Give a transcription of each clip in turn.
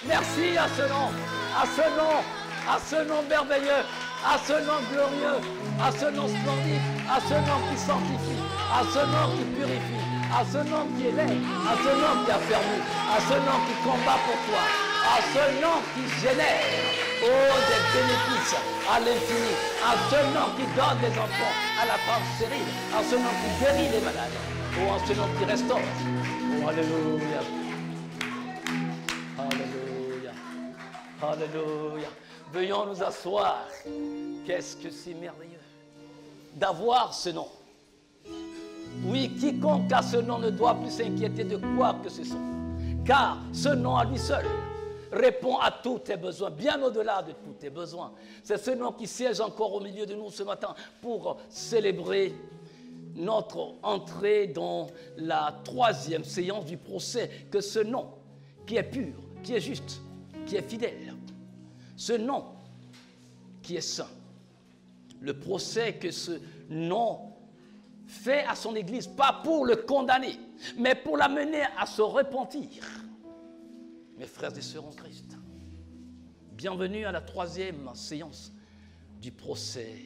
Merci à ce nom, à ce nom, à ce nom merveilleux, à ce nom glorieux, à ce nom splendide, à ce nom qui sanctifie, à ce nom qui purifie, à ce nom qui élève, à ce nom qui affermit, à ce nom qui combat pour toi, à ce nom qui génère, oh, des bénéfices à l'infini, à ce nom qui donne des enfants à la femme stérile, à ce nom qui guérit les malades, oh, à ce nom qui restaure. Oh, alléluia. Alléluia. Alléluia. Veuillons nous asseoir. Qu'est-ce que c'est merveilleux d'avoir ce nom. Oui, quiconque a ce nom ne doit plus s'inquiéter de quoi que ce soit. Car ce nom à lui seul répond à tous tes besoins, bien au-delà de tous tes besoins. C'est ce nom qui siège encore au milieu de nous ce matin pour célébrer notre entrée dans la 3e séance du procès. Que ce nom qui est pur, qui est juste, qui est fidèle, ce nom qui est saint, le procès que ce nom fait à son Église, pas pour le condamner, mais pour l'amener à se repentir. Mes frères et sœurs en Christ, bienvenue à la 3e séance du procès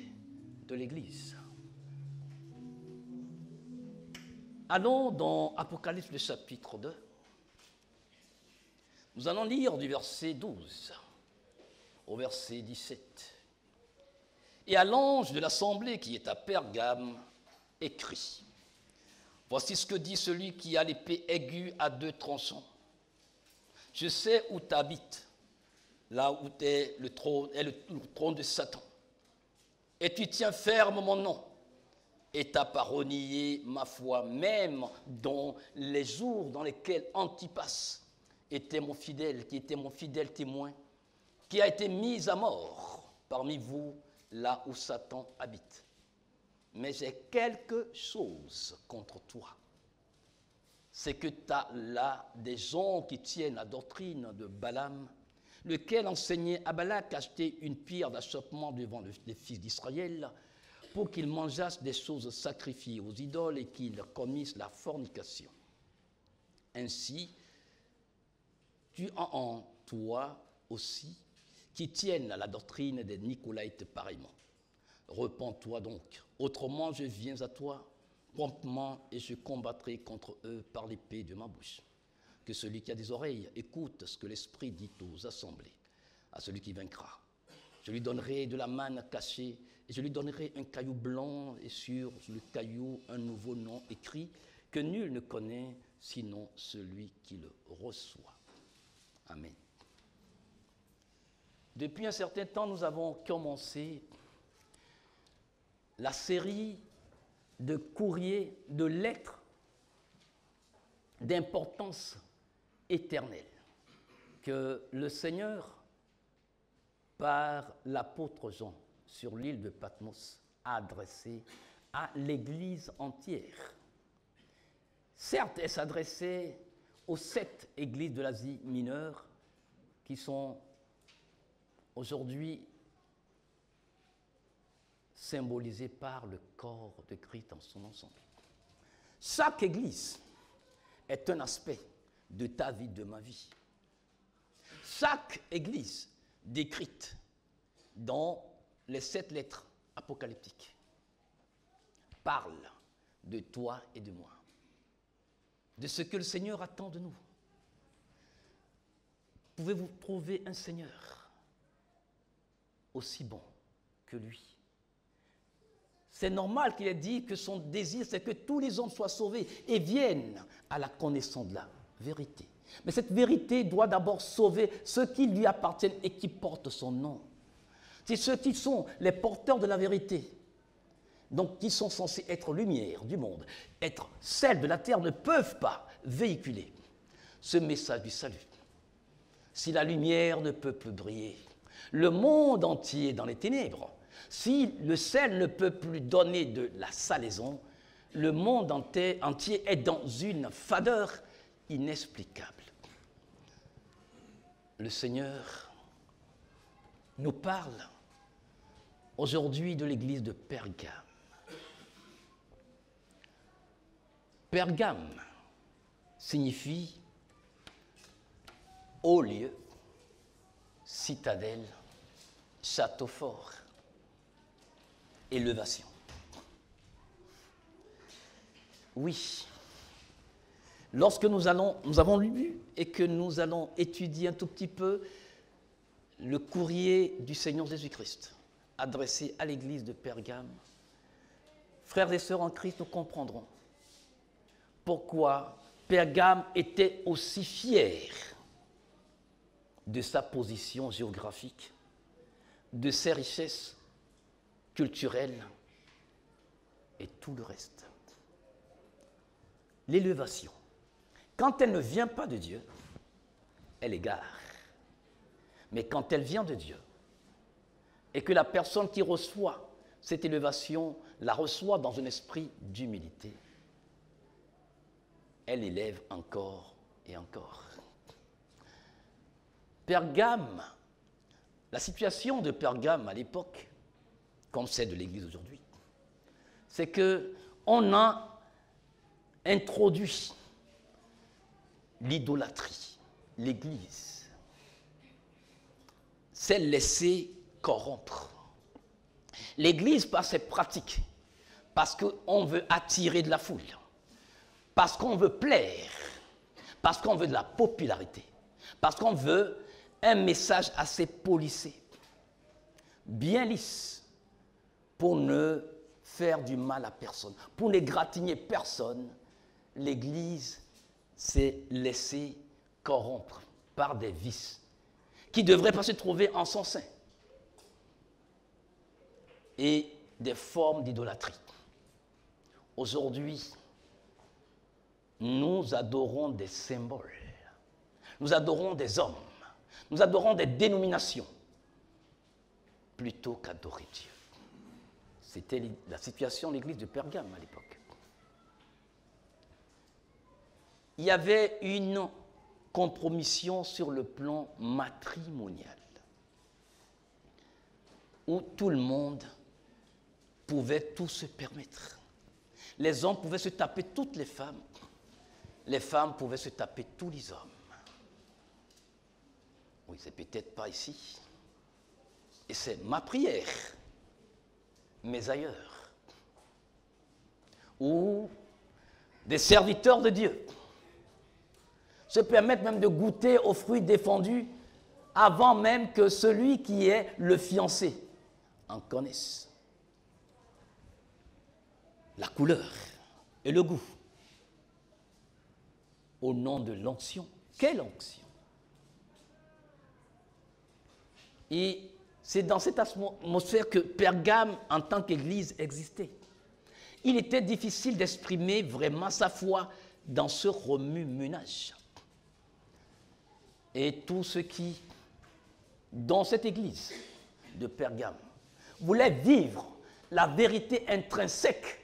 de l'Église. Allons dans Apocalypse, le chapitre 2. Nous allons lire du verset 12 au verset 17. Et à l'ange de l'assemblée qui est à Pergame, écrit: voici ce que dit celui qui a l'épée aiguë à 2 tranchants. Je sais où tu habites, là où est le trône de Satan. Et tu tiens ferme mon nom, et t'as pas renié ma foi, même dans les jours dans lesquels Antipas était mon fidèle, qui était mon fidèle témoin, qui a été mis à mort parmi vous, là où Satan habite. Mais j'ai quelque chose contre toi. C'est que tu as là des gens qui tiennent la doctrine de Balaam, lequel enseignait à Balak d'acheter une pierre d'achoppement devant les fils d'Israël pour qu'ils mangeassent des choses sacrifiées aux idoles et qu'ils commissent la fornication. Ainsi, tu en toi aussi, qui tiennent à la doctrine des Nicolaïtes pareillement. Repens-toi donc, autrement je viens à toi promptement et je combattrai contre eux par l'épée de ma bouche. Que celui qui a des oreilles écoute ce que l'Esprit dit aux assemblées. À celui qui vaincra, je lui donnerai de la manne cachée et je lui donnerai un caillou blanc et sur le caillou un nouveau nom écrit que nul ne connaît sinon celui qui le reçoit. Amen. Depuis un certain temps, nous avons commencé la série de courriers, de lettres d'importance éternelle que le Seigneur, par l'apôtre Jean sur l'île de Patmos, a adressées à l'Église entière. Certes, elle s'adressait aux 7 églises de l'Asie mineure qui sont aujourd'hui symbolisées par le corps de Christ dans son ensemble. Chaque église est un aspect de ta vie, de ma vie. Chaque église décrite dans les 7 lettres apocalyptiques parle de toi et de moi, de ce que le Seigneur attend de nous. Pouvez-vous trouver un Seigneur aussi bon que lui? C'est normal qu'il ait dit que son désir, c'est que tous les hommes soient sauvés et viennent à la connaissance de la vérité. Mais cette vérité doit d'abord sauver ceux qui lui appartiennent et qui portent son nom. C'est ceux qui sont les porteurs de la vérité, donc qui sont censés être lumière du monde, être sel de la terre, ne peuvent pas véhiculer ce message du salut. Si la lumière ne peut plus briller, le monde entier est dans les ténèbres. Si le sel ne peut plus donner de la salaison, le monde entier est dans une fadeur inexplicable. Le Seigneur nous parle aujourd'hui de l'église de Pergame. Pergame signifie haut lieu, citadelle, château fort, élévation. Oui, lorsque nous avons lu et que nous allons étudier un tout petit peu le courrier du Seigneur Jésus-Christ adressé à l'église de Pergame, frères et sœurs en Christ, nous comprendrons pourquoi Pergame était aussi fier de sa position géographique, de ses richesses culturelles et tout le reste. L'élévation, quand elle ne vient pas de Dieu, elle égare. Mais quand elle vient de Dieu, et que la personne qui reçoit cette élévation la reçoit dans un esprit d'humilité, elle élève encore et encore. Pergame, la situation de Pergame à l'époque, comme celle de l'Église aujourd'hui, c'est qu'on a introduit l'idolâtrie. L'Église s'est laissée corrompre. L'Église, par ses pratiques, parce qu'on veut attirer de la foule, parce qu'on veut plaire, parce qu'on veut de la popularité, parce qu'on veut un message assez polissé, bien lisse, pour ne faire du mal à personne, pour n'égratigner personne, l'Église s'est laissée corrompre par des vices qui ne devraient pas se trouver en son sein et des formes d'idolâtrie. Aujourd'hui, nous adorons des symboles, nous adorons des hommes, nous adorons des dénominations, plutôt qu'adorer Dieu. C'était la situation de l'église de Pergame à l'époque. Il y avait une compromission sur le plan matrimonial, où tout le monde pouvait tout se permettre. Les hommes pouvaient se taper toutes les femmes pouvaient se taper tous les hommes. Oui, c'est peut-être pas ici. Et c'est ma prière, mais ailleurs, où des serviteurs de Dieu se permettent même de goûter aux fruits défendus avant même que celui qui est le fiancé en connaisse la couleur et le goût. Au nom de l'onction. Quelle onction? Et c'est dans cette atmosphère que Pergame, en tant qu'église, existait. Il était difficile d'exprimer vraiment sa foi dans ce remue-ménage. Et tous ceux qui, dans cette église de Pergame, voulaient vivre la vérité intrinsèque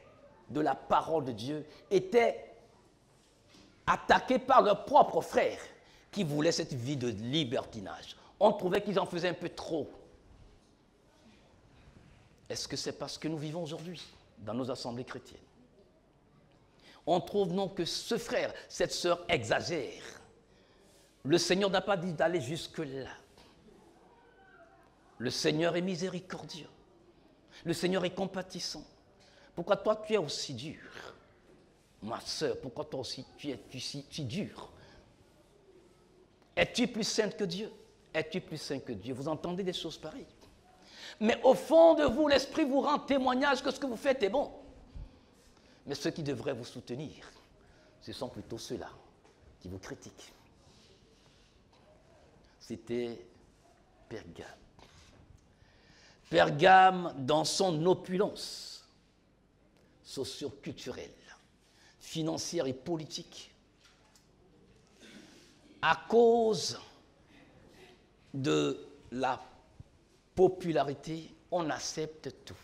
de la parole de Dieu, étaient attaqués par leurs propres frères qui voulaient cette vie de libertinage. On trouvait qu'ils en faisaient un peu trop. Est-ce que c'est parce que nous vivons aujourd'hui dans nos assemblées chrétiennes? On trouve non que ce frère, cette sœur exagère. Le Seigneur n'a pas dit d'aller jusque-là. Le Seigneur est miséricordieux. Le Seigneur est compatissant. Pourquoi toi tu es aussi dur? Ma sœur, pourquoi toi aussi tu es si dur? Es-tu plus sainte que Dieu? Es-tu plus saint que Dieu? Vous entendez des choses pareilles. Mais au fond de vous, l'Esprit vous rend témoignage que ce que vous faites est bon. Mais ceux qui devraient vous soutenir, ce sont plutôt ceux-là qui vous critiquent. C'était Pergame. Pergame, dans son opulence socio-culturelle, financière et politique, à cause de la popularité, on accepte tout.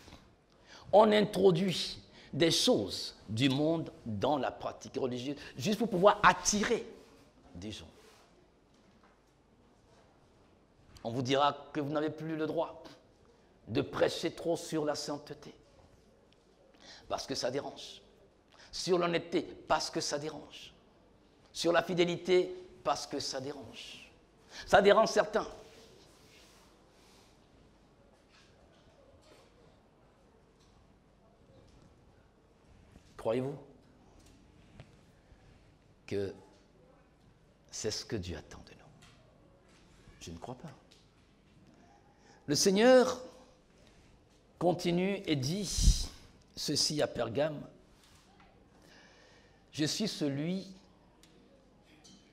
On introduit des choses du monde dans la pratique religieuse, juste pour pouvoir attirer des gens. On vous dira que vous n'avez plus le droit de prêcher trop sur la sainteté, parce que ça dérange. Sur l'honnêteté, parce que ça dérange. Sur la fidélité, parce que ça dérange. Ça dérange certains. Croyez-vous que c'est ce que Dieu attend de nous? Je ne crois pas. Le Seigneur continue et dit ceci à Pergame: je suis celui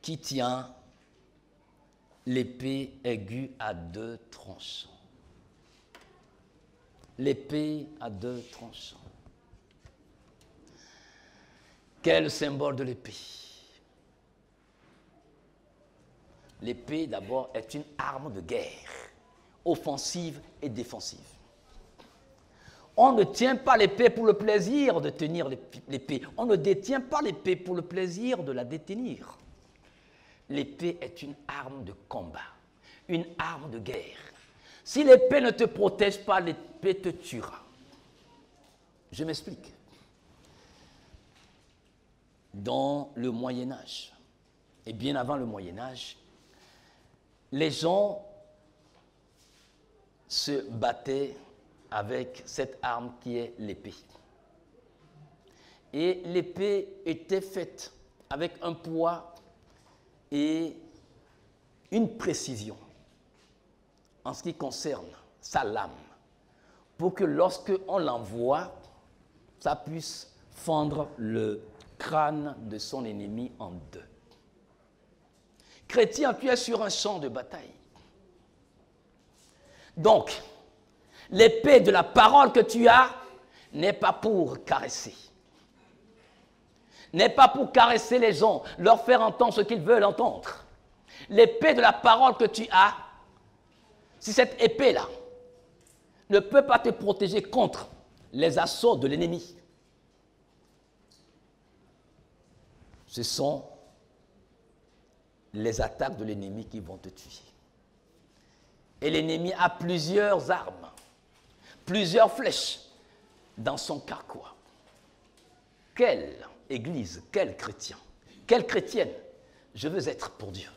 qui tient l'épée aiguë à 2 tranchants. L'épée à 2 tranchants. Quel symbole de l'épée? L'épée, d'abord, est une arme de guerre, offensive et défensive. On ne tient pas l'épée pour le plaisir de tenir l'épée. On ne détient pas l'épée pour le plaisir de la détenir. L'épée est une arme de combat, une arme de guerre. Si l'épée ne te protège pas, l'épée te tuera. Je m'explique. Dans le Moyen-Âge, et bien avant le Moyen-Âge, les gens se battaient avec cette arme qui est l'épée. Et l'épée était faite avec un poids et une précision en ce qui concerne sa lame, pour que lorsque on l'envoie, ça puisse fendre le crâne de son ennemi en 2. Chrétien, tu es sur un champ de bataille. Donc, l'épée de la parole que tu as n'est pas pour caresser. N'est pas pour caresser les gens, leur faire entendre ce qu'ils veulent entendre. L'épée de la parole que tu as, si cette épée-là ne peut pas te protéger contre les assauts de l'ennemi, ce sont les attaques de l'ennemi qui vont te tuer. Et l'ennemi a plusieurs armes, plusieurs flèches dans son carquois. Quelle église, quel chrétien, quelle chrétienne je veux être pour Dieu?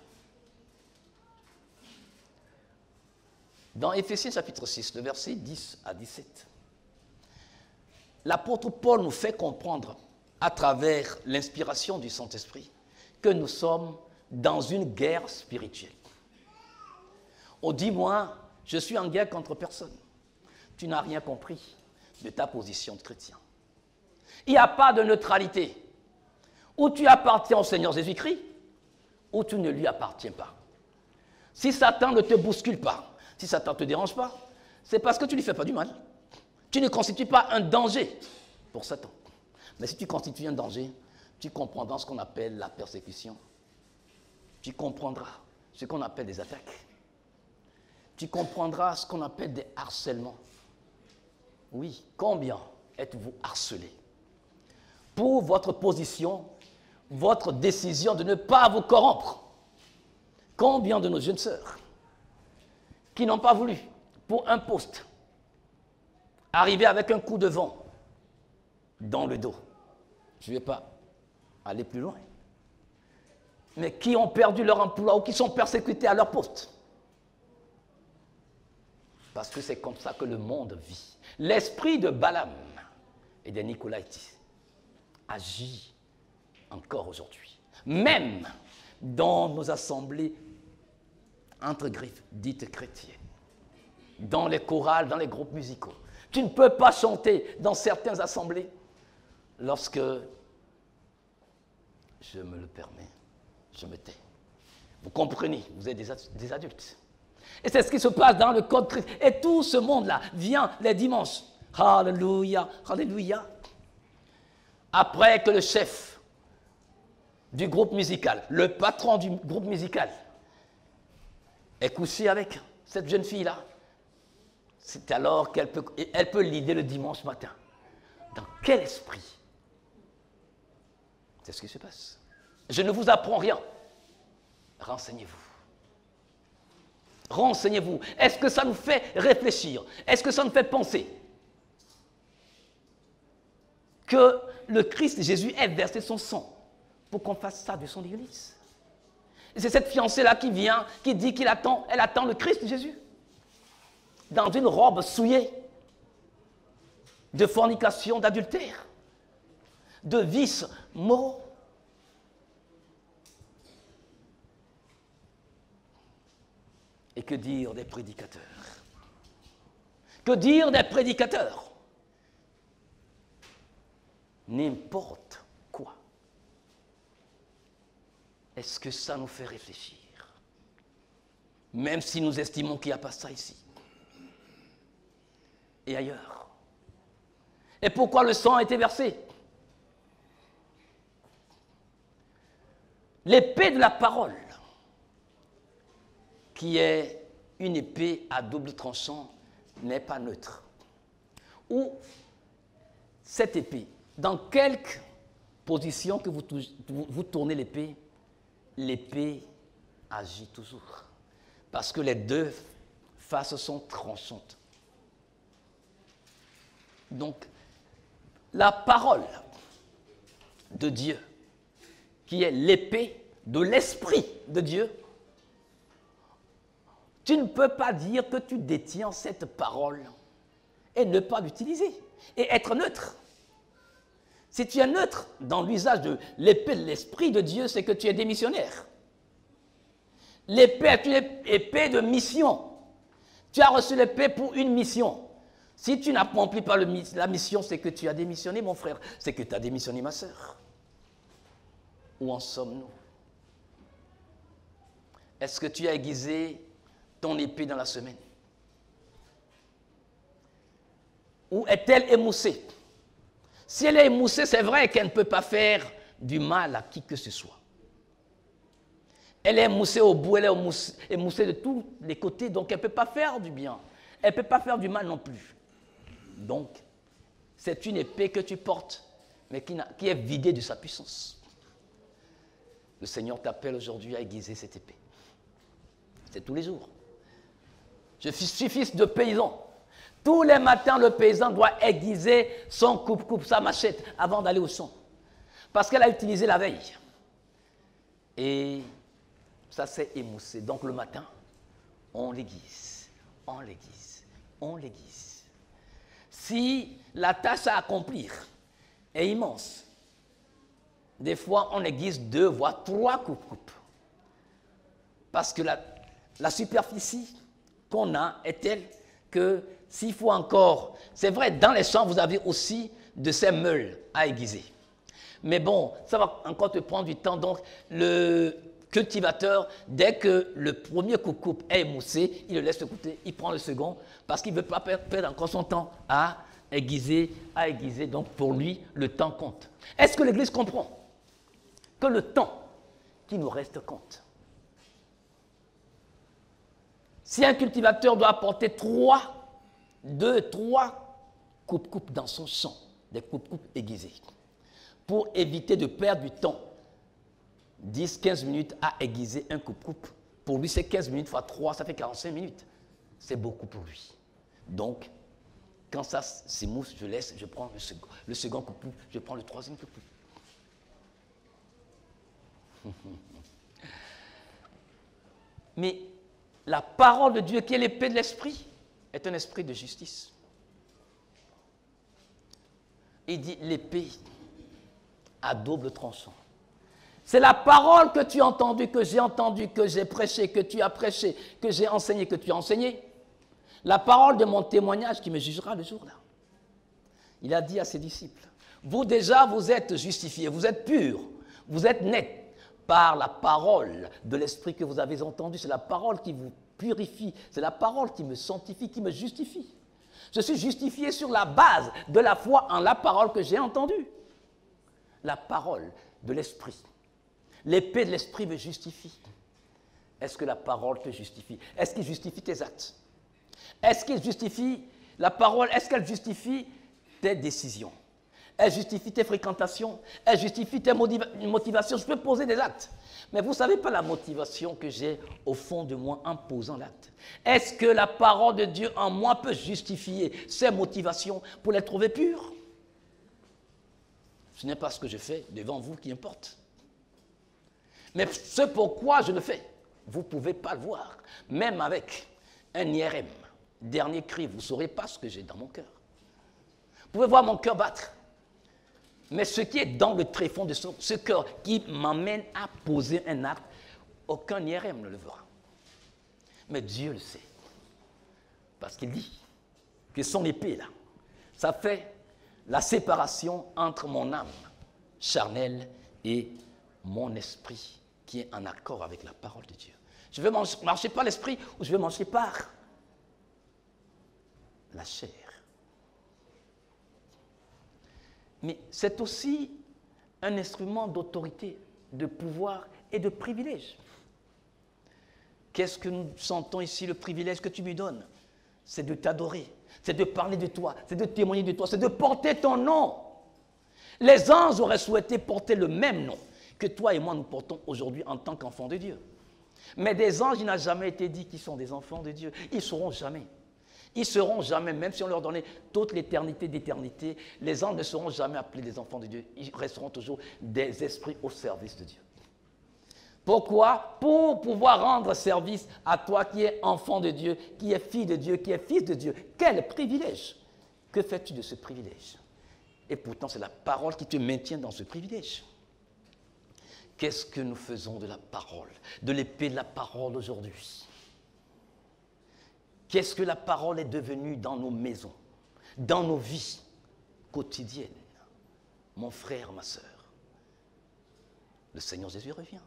Dans Éphésiens chapitre 6, le verset 10 à 17, l'apôtre Paul nous fait comprendre à travers l'inspiration du Saint-Esprit que nous sommes dans une guerre spirituelle. On dit, moi, je suis en guerre contre personne. Tu n'as rien compris de ta position de chrétien. Il n'y a pas de neutralité. Ou tu appartiens au Seigneur Jésus-Christ, ou tu ne lui appartiens pas. Si Satan ne te bouscule pas, si Satan ne te dérange pas, c'est parce que tu ne lui fais pas du mal. Tu ne constitues pas un danger pour Satan. Mais si tu constitues un danger, tu comprendras ce qu'on appelle la persécution. Tu comprendras ce qu'on appelle des attaques. Tu comprendras ce qu'on appelle des harcèlements. Oui, combien êtes-vous harcelé pour votre position, votre décision de ne pas vous corrompre? Combien de nos jeunes sœurs qui n'ont pas voulu, pour un poste, arriver avec un coup de vent dans le dos? Je ne vais pas aller plus loin. Mais qui ont perdu leur emploi ou qui sont persécutés à leur poste. Parce que c'est comme ça que le monde vit. L'esprit de Balaam et des Nicolaïtes agit encore aujourd'hui. Même dans nos assemblées entre griffes dites chrétiennes, dans les chorales, dans les groupes musicaux. Tu ne peux pas chanter dans certaines assemblées lorsque, je me le permets, je me tais. Vous comprenez, vous êtes des adultes. Et c'est ce qui se passe dans le code Christ. Et tout ce monde-là vient les dimanches. Alléluia, alléluia. Après que le chef du groupe musical, le patron du groupe musical, est couché avec cette jeune fille-là, c'est alors qu'elle peut l'idée le dimanche matin. Dans quel esprit? C'est ce qui se passe. Je ne vous apprends rien. Renseignez-vous. Renseignez-vous. Est-ce que ça nous fait réfléchir? Est-ce que ça nous fait penser que le Christ Jésus ait versé son sang pour qu'on fasse ça de son Église? Et c'est cette fiancée-là qui vient, qui dit elle attend le Christ Jésus dans une robe souillée de fornication, d'adultère. de vices moraux. Et que dire des prédicateurs? Que dire des prédicateurs? N'importe quoi. Est-ce que ça nous fait réfléchir? Même si nous estimons qu'il n'y a pas ça ici et ailleurs. Et pourquoi le sang a été versé? L'épée de la parole, qui est une épée à double tranchant, n'est pas neutre. Ou cette épée, dans quelque position que vous tournez l'épée, l'épée agit toujours. Parce que les deux faces sont tranchantes. Donc, la parole de Dieu, qui est l'épée de l'Esprit de Dieu, tu ne peux pas dire que tu détiens cette parole et ne pas l'utiliser et être neutre. Si tu es neutre dans l'usage de l'épée de l'Esprit de Dieu, c'est que tu es démissionnaire. L'épée est une épée de mission. Tu as reçu l'épée pour une mission. Si tu n'accomplis pas la mission, c'est que tu as démissionné, mon frère. C'est que tu as démissionné, ma sœur. Où en sommes-nous? Est-ce que tu as aiguisé ton épée dans la semaine? Ou est-elle émoussée? Si elle est émoussée, c'est vrai qu'elle ne peut pas faire du mal à qui que ce soit. Elle est émoussée au bout, elle est émoussée de tous les côtés, donc elle ne peut pas faire du bien. Elle ne peut pas faire du mal non plus. Donc, c'est une épée que tu portes, mais qui est vidée de sa puissance. Le Seigneur t'appelle aujourd'hui à aiguiser cette épée. C'est tous les jours. Je suis fils de paysan. Tous les matins, le paysan doit aiguiser son coupe-coupe, sa machette, avant d'aller au champ. Parce qu'elle a utilisé la veille. Et ça s'est émoussé. Donc le matin, on l'aiguise, on l'aiguise, on l'aiguise. Si la tâche à accomplir est immense, des fois on aiguise 2 voire 3 coupes-coupes. Parce que la superficie qu'on a est telle que s'il faut encore... C'est vrai, dans les champs, vous avez aussi de ces meules à aiguiser. Mais bon, ça va encore te prendre du temps. Donc, le cultivateur, dès que le premier coupe-coupe est émoussé, il le laisse de côté, il prend le second, parce qu'il ne veut pas perdre encore son temps à aiguiser. Donc, pour lui, le temps compte. Est-ce que l'Église comprend que le temps qui nous reste compte? Si un cultivateur doit apporter 2, 3 coupes-coupes dans son champ, des coupes-coupes aiguisées, pour éviter de perdre du temps, 10, 15 minutes à aiguiser un coupe-coupe, pour lui c'est 15 minutes fois 3, ça fait 45 minutes. C'est beaucoup pour lui. Donc, quand ça s'émousse, je laisse, je prends le second coupe-coupe, je prends le troisième coupe-coupe. Mais la parole de Dieu, qui est l'épée de l'esprit, est un esprit de justice. Il dit l'épée à double tranchant. C'est la parole que tu as entendue, que j'ai prêché, que tu as prêché, que j'ai enseigné, que tu as enseigné. La parole de mon témoignage qui me jugera le jour-là. Il a dit à ses disciples, vous déjà, vous êtes justifiés, vous êtes purs, vous êtes nets par la parole de l'esprit que vous avez entendu. C'est la parole qui vous purifie, c'est la parole qui me sanctifie, qui me justifie. Je suis justifié sur la base de la foi en la parole que j'ai entendue. La parole de l'esprit. L'épée de l'esprit me justifie. Est-ce que la parole te justifie? Est-ce qu'il justifie tes actes? Est-ce qu'il justifie la parole? Est-ce qu'elle justifie tes décisions? Elle justifie tes fréquentations? Elle justifie tes motivations? Je peux poser des actes. Mais vous ne savez pas la motivation que j'ai au fond de moi en posant l'acte. Est-ce que la parole de Dieu en moi peut justifier ces motivations pour les trouver pures? Ce n'est pas ce que je fais devant vous qui importe. Mais ce pourquoi je le fais, vous ne pouvez pas le voir. Même avec un IRM, dernier cri, vous ne saurez pas ce que j'ai dans mon cœur. Vous pouvez voir mon cœur battre. Mais ce qui est dans le tréfonds de ce cœur qui m'amène à poser un acte, aucun IRM ne le verra. Mais Dieu le sait. Parce qu'il dit que son épée, là, ça fait la séparation entre mon âme charnelle et mon esprit qui est en accord avec la parole de Dieu. Je veux marcher par l'esprit ou je veux marcher par la chair. Mais c'est aussi un instrument d'autorité, de pouvoir et de privilège. Qu'est-ce que nous sentons ici, le privilège que tu me donnes? C'est de t'adorer, c'est de parler de toi, c'est de témoigner de toi, c'est de porter ton nom. Les anges auraient souhaité porter le même nom que toi et moi nous portons aujourd'hui en tant qu'enfants de Dieu. Mais des anges, il n'a jamais été dit qu'ils sont des enfants de Dieu. Ils ne seront jamais. Ils ne seront jamais, même si on leur donnait toute l'éternité d'éternité, les anges ne seront jamais appelés des enfants de Dieu. Ils resteront toujours des esprits au service de Dieu. Pourquoi? Pour pouvoir rendre service à toi qui es enfant de Dieu, qui es fille de Dieu, qui es fils de Dieu. Quel privilège! Que fais-tu de ce privilège? Et pourtant, c'est la parole qui te maintient dans ce privilège. Qu'est-ce que nous faisons de la parole, de l'épée de la parole aujourd'hui? Qu'est-ce que la parole est devenue dans nos maisons, dans nos vies quotidiennes? Mon frère, ma sœur, le Seigneur Jésus revient.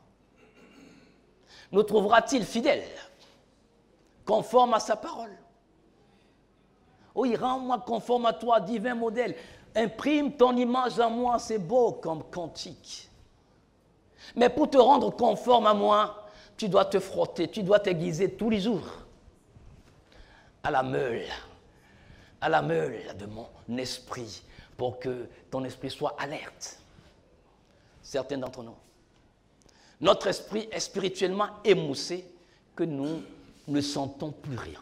Nous trouvera-t-il fidèles, conformes à sa parole? Oui, rends-moi conforme à toi, divin modèle. Imprime ton image en moi, c'est beau comme cantique. Mais pour te rendre conforme à moi, tu dois te frotter, tu dois t'aiguiser tous les jours à la meule de mon esprit, pour que ton esprit soit alerte. Certains d'entre nous, notre esprit est spirituellement émoussé que nous ne sentons plus rien.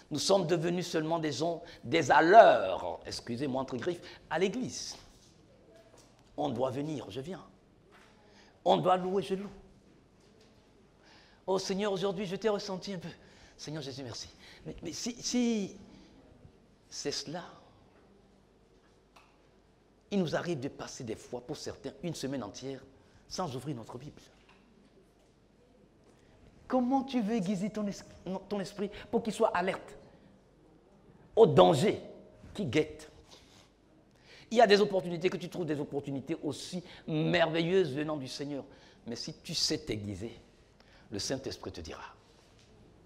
Nous sommes devenus seulement des alleurs, excusez-moi entre griffes, à l'église. On doit venir, je viens. On doit louer, je loue. Oh Seigneur, aujourd'hui je t'ai ressenti un peu. Seigneur Jésus, merci. Mais si c'est cela, il nous arrive de passer des fois, pour certains, une semaine entière sans ouvrir notre Bible. Comment tu veux aiguiser ton esprit pour qu'il soit alerte au danger qui guette? Il y a des opportunités que tu trouves des opportunités aussi merveilleuses venant du Seigneur. Mais si tu sais t'aiguiser, le Saint-Esprit te dira,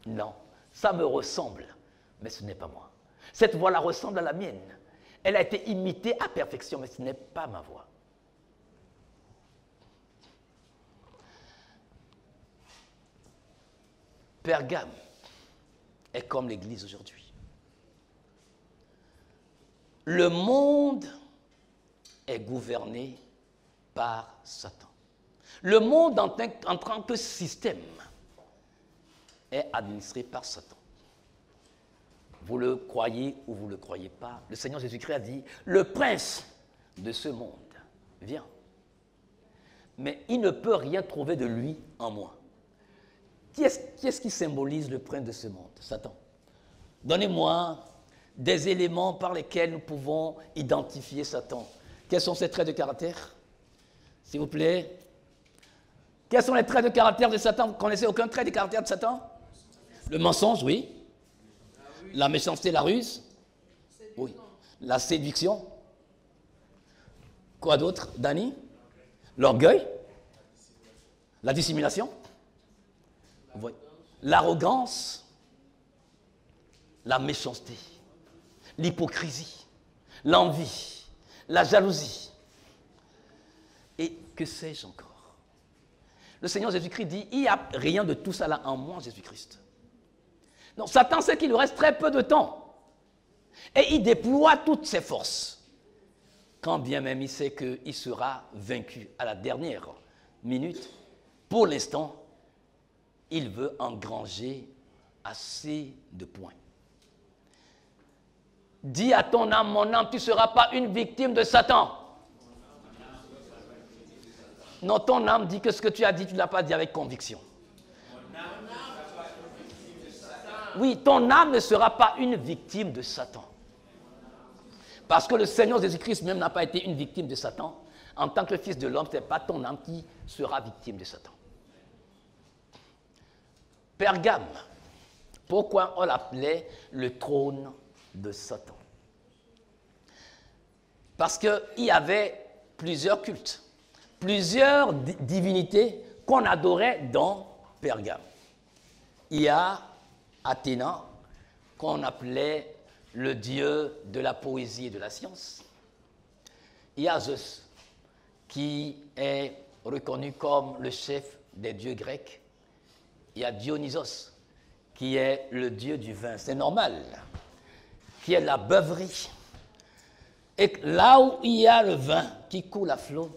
non, ça me ressemble, mais ce n'est pas moi. Cette voix-là ressemble à la mienne. Elle a été imitée à perfection, mais ce n'est pas ma voix. Pergame est comme l'Église aujourd'hui. Le monde est gouverné par Satan. Le monde en tant que système est administré par Satan. Vous le croyez ou vous ne le croyez pas, le Seigneur Jésus-Christ a dit, le prince de ce monde vient. Mais il ne peut rien trouver de lui en moi. Qui est-ce qui symbolise le prince de ce monde? Satan. Donnez-moi des éléments par lesquels nous pouvons identifier Satan. Quels sont ses traits de caractère? S'il vous plaît. Quels sont les traits de caractère de Satan? Vous ne connaissez aucun trait de caractère de Satan? Le mensonge, oui. La méchanceté, la ruse. Oui. La séduction. Quoi d'autre, Dani? L'orgueil. La dissimulation. L'arrogance. La méchanceté. L'hypocrisie. L'envie. La jalousie. Et que sais-je encore? Le Seigneur Jésus-Christ dit, il n'y a rien de tout ça là en moi, Jésus-Christ. Donc Satan sait qu'il lui reste très peu de temps. Et il déploie toutes ses forces. Quand bien même il sait qu'il sera vaincu à la dernière minute, pour l'instant, il veut engranger assez de points. Dis à ton âme, mon âme, tu ne seras pas une victime de Satan. Non, ton âme dit que ce que tu as dit, tu ne l'as pas dit avec conviction. Oui, ton âme ne sera pas une victime de Satan. Parce que le Seigneur Jésus-Christ même n'a pas été une victime de Satan. En tant que fils de l'homme, ce n'est pas ton âme qui sera victime de Satan. Pergame, pourquoi on l'appelait le trône de Satan? Parce qu'il y avait plusieurs cultes, plusieurs divinités qu'on adorait dans Pergame. Il y a Athéna, qu'on appelait le dieu de la poésie et de la science. Il y a Zeus, qui est reconnu comme le chef des dieux grecs. Il y a Dionysos, qui est le dieu du vin, c'est normal, qui est la beuverie. Et là où il y a le vin qui coule à flot,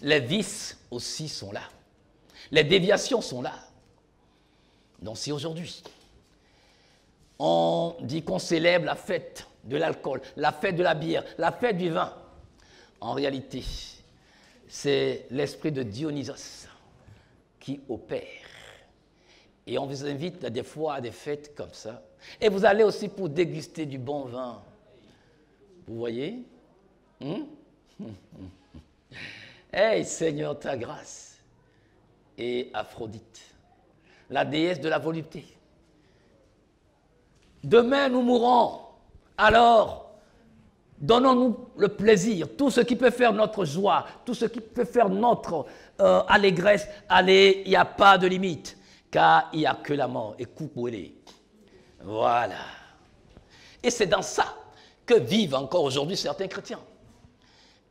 les vices aussi sont là. Les déviations sont là. Donc si aujourd'hui, on dit qu'on célèbre la fête de l'alcool, la fête de la bière, la fête du vin, en réalité, c'est l'esprit de Dionysos qui opère. Et on vous invite des fois à des fêtes comme ça. Et vous allez aussi pour déguster du bon vin. Vous voyez? Hey Seigneur, ta grâce. Et Aphrodite, la déesse de la volupté. Demain, nous mourrons. Alors, donnons-nous le plaisir, tout ce qui peut faire notre joie, tout ce qui peut faire notre allégresse. Allez, il n'y a pas de limite, car il n'y a que la mort. Et coupe-les. Voilà. Et c'est dans ça que vivent encore aujourd'hui certains chrétiens.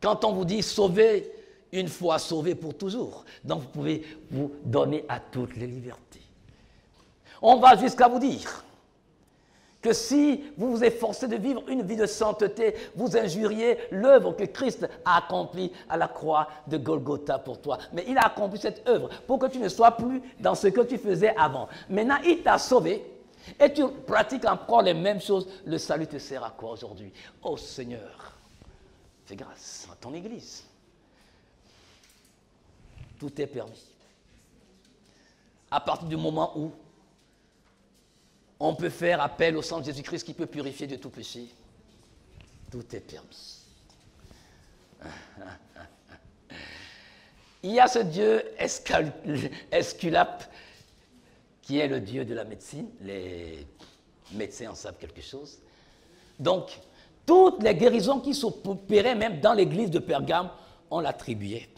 Quand on vous dit sauver une fois, sauvé pour toujours, donc vous pouvez vous donner à toutes les libertés. On va jusqu'à vous dire que si vous vous efforcez de vivre une vie de sainteté, vous injuriez l'œuvre que Christ a accomplie à la croix de Golgotha pour toi. Mais il a accompli cette œuvre pour que tu ne sois plus dans ce que tu faisais avant. Maintenant, il t'a sauvé et tu pratiques encore les mêmes choses. Le salut te sert à quoi aujourd'hui? Oh Seigneur, fais grâce à ton Église. Tout est permis. À partir du moment où on peut faire appel au sang de Jésus-Christ qui peut purifier de tout péché, tout est permis. Il y a ce dieu Esculape qui est le dieu de la médecine. Les médecins en savent quelque chose. Donc, toutes les guérisons qui s'opéraient même dans l'église de Pergame, on l'attribuait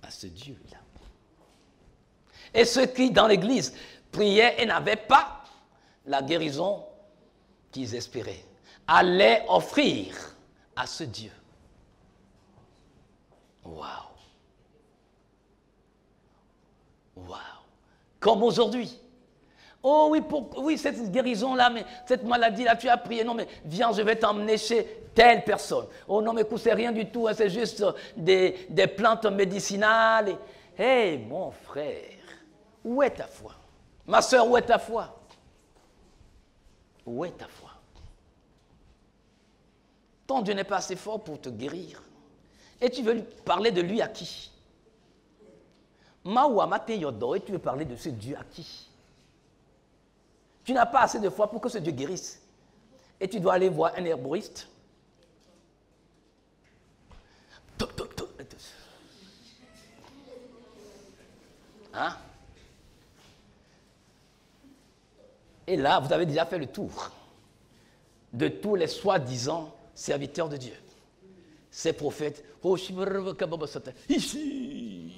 à ce Dieu-là. Et ceux qui, dans l'église, priaient et n'avaient pas la guérison qu'ils espéraient, allaient offrir à ce Dieu. Waouh! Waouh! Comme aujourd'hui. Oh oui, oui, cette guérison-là, mais cette maladie-là, tu as prié. Non, mais viens, je vais t'emmener chez telle personne. Oh non, mais écoute, c'est rien du tout, hein, c'est juste des plantes médicinales. Hé, mon frère, où est ta foi? Ma soeur, où est ta foi? Où est ta foi? Ton Dieu n'est pas assez fort pour te guérir. Et tu veux lui parler de lui à qui? Et tu veux parler de ce Dieu à qui? Tu n'as pas assez de foi pour que ce Dieu guérisse. Et tu dois aller voir un herboriste. Hein? Et là, vous avez déjà fait le tour de tous les soi-disant serviteurs de Dieu. Ces prophètes. Ici.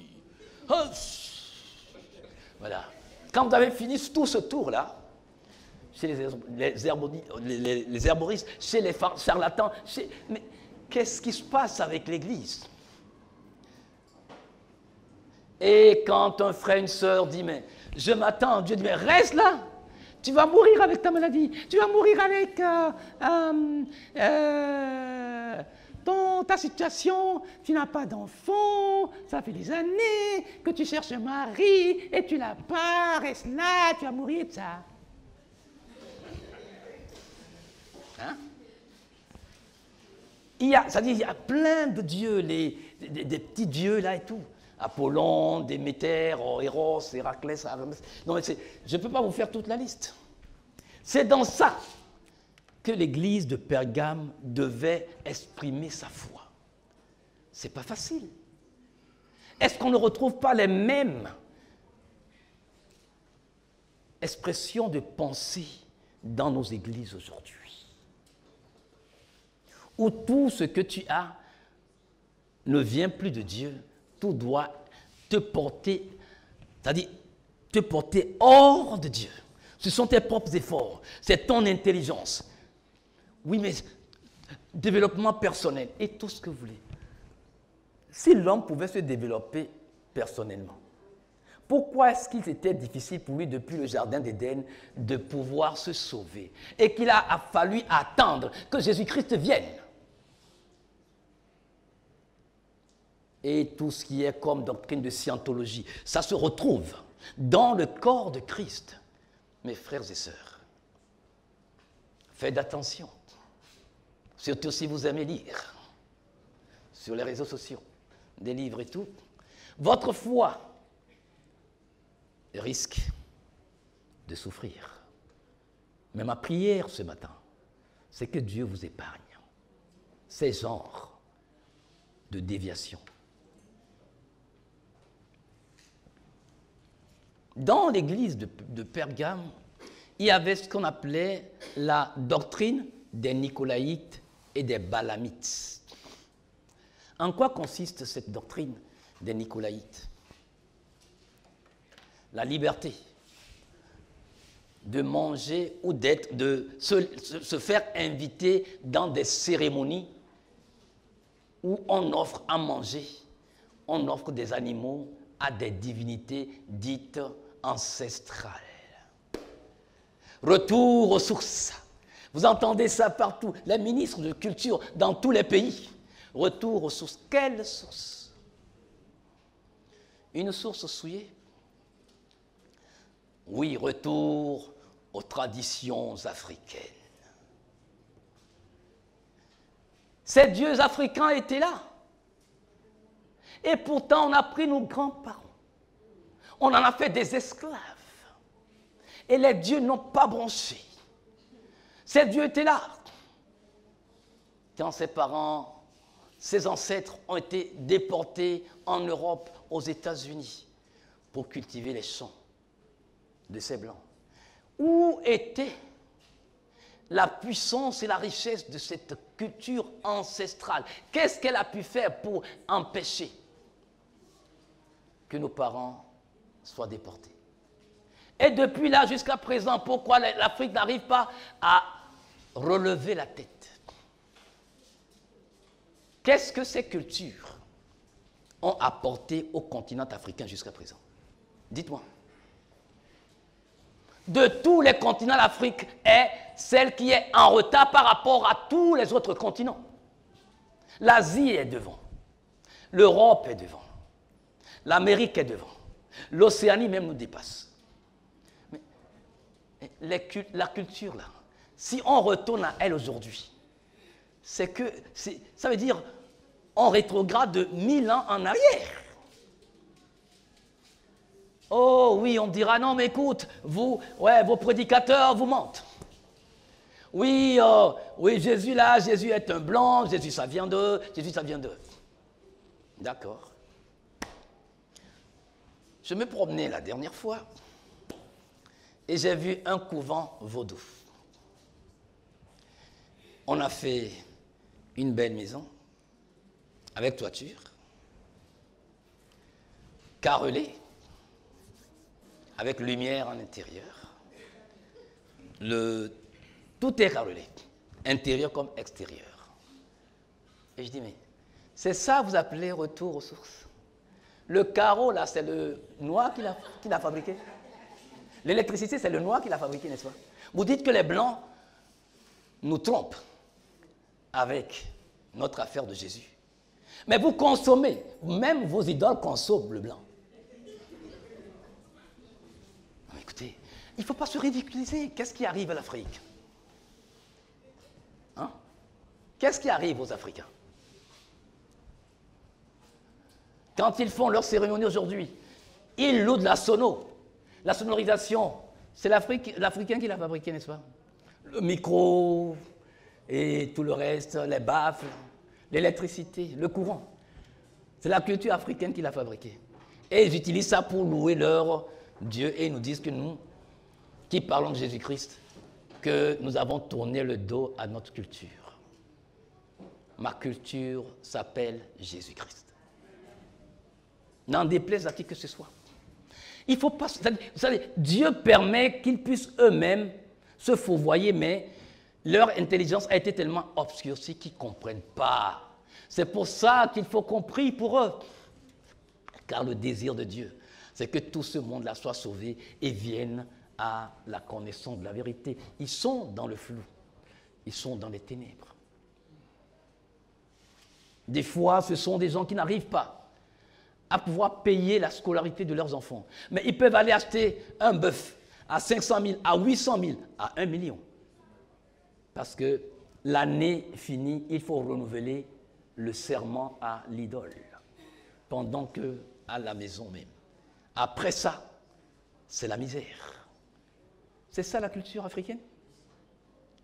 Voilà. Quand vous avez fini tout ce tour-là, chez les herboristes, chez les charlatans, mais qu'est-ce qui se passe avec l'Église? Et quand un frère, une sœur dit, mais je m'attends, Dieu dit, mais reste là, tu vas mourir avec ta maladie, tu vas mourir avec ta situation, tu n'as pas d'enfant, ça fait des années que tu cherches un mari et tu l'as pas, reste là, tu vas mourir de ça. Hein? Il y a plein de dieux, des petits dieux là et tout. Apollon, Déméter, Héros, Héraclès. Non, mais je ne peux pas vous faire toute la liste. C'est dans ça que l'église de Pergame devait exprimer sa foi. Ce n'est pas facile. Est-ce qu'on ne retrouve pas les mêmes expressions de pensée dans nos églises aujourd'hui? Où tout ce que tu as ne vient plus de Dieu, tout doit te porter, c'est-à-dire te porter hors de Dieu. Ce sont tes propres efforts, c'est ton intelligence. Oui, mais développement personnel et tout ce que vous voulez. Si l'homme pouvait se développer personnellement, pourquoi est-ce qu'il était difficile pour lui, depuis le jardin d'Éden, de pouvoir se sauver et qu'il a fallu attendre que Jésus-Christ vienne? Et tout ce qui est comme doctrine de scientologie, ça se retrouve dans le corps de Christ. Mes frères et sœurs, faites attention, surtout si vous aimez lire sur les réseaux sociaux, des livres et tout. Votre foi risque de souffrir. Mais ma prière ce matin, c'est que Dieu vous épargne ces genres de déviation. Dans l'église de Pergame, il y avait ce qu'on appelait la doctrine des Nicolaïtes et des Balamites. En quoi consiste cette doctrine des Nicolaïtes? La liberté de manger ou de se faire inviter dans des cérémonies où on offre à manger, on offre des animaux à des divinités dites ancestrales. Retour aux sources. Vous entendez ça partout. Les ministres de culture dans tous les pays. Retour aux sources. Quelle source? Une source souillée? Oui, retour aux traditions africaines. Ces dieux africains étaient là. Et pourtant, on a pris nos grands-parents. On en a fait des esclaves. Et les dieux n'ont pas bronché. Ces dieux étaient là. Quand ses parents, ses ancêtres ont été déportés en Europe, aux États-Unis, pour cultiver les champs de ces blancs. Où était la puissance et la richesse de cette culture ancestrale? Qu'est-ce qu'elle a pu faire pour empêcher que nos parents soient déportés? Et depuis là jusqu'à présent, pourquoi l'Afrique n'arrive pas à relever la tête? Qu'est-ce que ces cultures ont apporté au continent africain jusqu'à présent? Dites-moi. De tous les continents, l'Afrique est celle qui est en retard par rapport à tous les autres continents. L'Asie est devant. L'Europe est devant. L'Amérique est devant. L'Océanie même nous dépasse. Mais la culture, là, si on retourne à elle aujourd'hui, c'est que, ça veut dire, on rétrograde de 1000 ans en arrière. Oh oui, on dira, non mais écoute, vos prédicateurs vous mentent. Oui, oui, Jésus là, Jésus est un blanc, Jésus ça vient d'eux, Jésus ça vient d'eux. D'accord. Je me promenais la dernière fois et j'ai vu un couvent vaudou. On a fait une belle maison avec toiture, carrelée, avec lumière en intérieur. Tout est carrelé, intérieur comme extérieur. Et je dis, mais c'est ça vous appelez retour aux sources? Le carreau, là, c'est le noir qui l'a fabriqué. L'électricité, c'est le noir qui l'a fabriqué, n'est-ce pas? Vous dites que les blancs nous trompent avec notre affaire de Jésus. Mais vous consommez, même vos idoles consomment le blanc. Écoutez, il ne faut pas se ridiculiser. Qu'est-ce qui arrive à l'Afrique? Hein? Qu'est-ce qui arrive aux Africains? Quand ils font leur cérémonie aujourd'hui, ils louent de la sono. La sonorisation, c'est l'Africain qui l'a fabriqué, n'est-ce pas? Le micro, et tout le reste, les baffles, l'électricité, le courant. C'est la culture africaine qui l'a fabriqué. Et ils utilisent ça pour louer leur Dieu et ils nous disent que nous, qui parlons de Jésus-Christ, que nous avons tourné le dos à notre culture. Ma culture s'appelle Jésus-Christ. N'en déplaise à qui que ce soit. Il faut pas. Vous savez, Dieu permet qu'ils puissent eux-mêmes se fourvoyer, mais leur intelligence a été tellement obscurcie qu'ils ne comprennent pas. C'est pour ça qu'il faut qu'on prie pour eux. Car le désir de Dieu, c'est que tout ce monde-là soit sauvé et vienne à la connaissance de la vérité. Ils sont dans le flou. Ils sont dans les ténèbres. Des fois, ce sont des gens qui n'arrivent pas à pouvoir payer la scolarité de leurs enfants. Mais ils peuvent aller acheter un bœuf à 500 000, à 800 000, à 1 million. Parce que l'année finie, il faut renouveler le serment à l'idole. Pendant que à la maison même. Après ça, c'est la misère. C'est ça la culture africaine?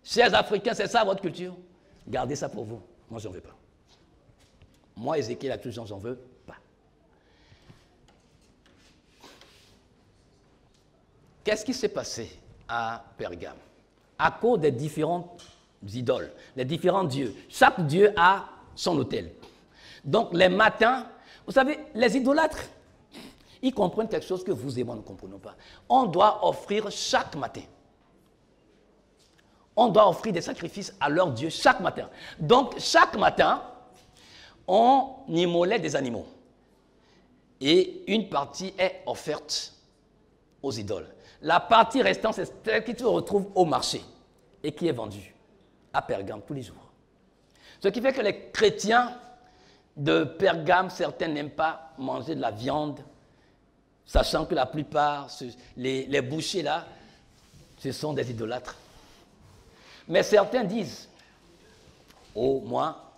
Chers Africains, c'est ça votre culture? Gardez ça pour vous. Moi, je n'en veux pas. Moi, Ézéchiel a toujours, j'en veux pas. Qu'est-ce qui s'est passé à Pergame? À cause des différentes idoles, les différents dieux. Chaque dieu a son autel. Donc, les matins, vous savez, les idolâtres, ils comprennent quelque chose que vous et moi ne comprenons pas. On doit offrir chaque matin. On doit offrir des sacrifices à leur Dieu chaque matin. Donc, chaque matin, on immolait des animaux. Et une partie est offerte aux idoles. La partie restante, c'est celle qui se retrouve au marché et qui est vendue à Pergame tous les jours. Ce qui fait que les chrétiens de Pergame, certains n'aiment pas manger de la viande, sachant que la plupart, les bouchers là, ce sont des idolâtres. Mais certains disent, oh, moi,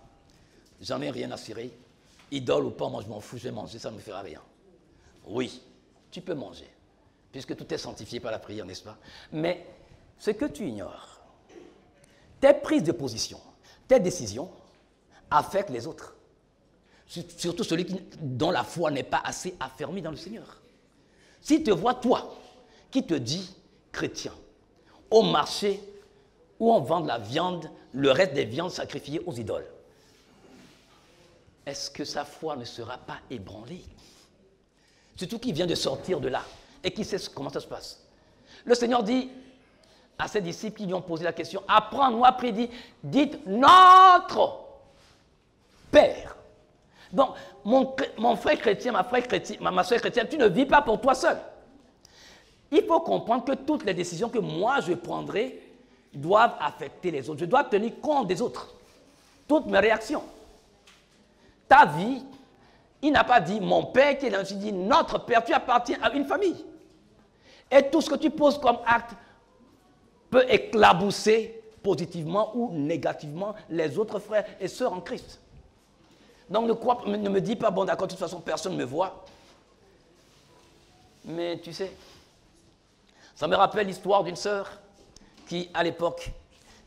j'en ai rien à cirer, idole ou pas, moi je m'en fous, je vais manger, ça ne me fera rien. Oui, tu peux manger, puisque tout est sanctifié par la prière, n'est-ce pas? Mais ce que tu ignores, tes prises de position, tes décisions affectent les autres. Surtout celui dont la foi n'est pas assez affermie dans le Seigneur. Si te vois, toi, qui te dis chrétien, au marché où on vend de la viande, le reste des viandes sacrifiées aux idoles, est-ce que sa foi ne sera pas ébranlée? Surtout qu'il vient de sortir de là et qui sait comment ça se passe. Le Seigneur dit à ses disciples qui lui ont posé la question, apprends-nous à prier, dites notre Père. Donc, mon frère chrétien, ma soeur chrétienne, tu ne vis pas pour toi seul. Il faut comprendre que toutes les décisions que moi je prendrai doivent affecter les autres. Je dois tenir compte des autres. Toutes mes réactions. Ta vie, il n'a pas dit mon père qui est là, il dit notre père, tu appartiens à une famille. Et tout ce que tu poses comme acte peut éclabousser positivement ou négativement les autres frères et sœurs en Christ. Donc ne me dis pas, bon d'accord, de toute façon personne ne me voit. Mais tu sais, ça me rappelle l'histoire d'une sœur qui, à l'époque,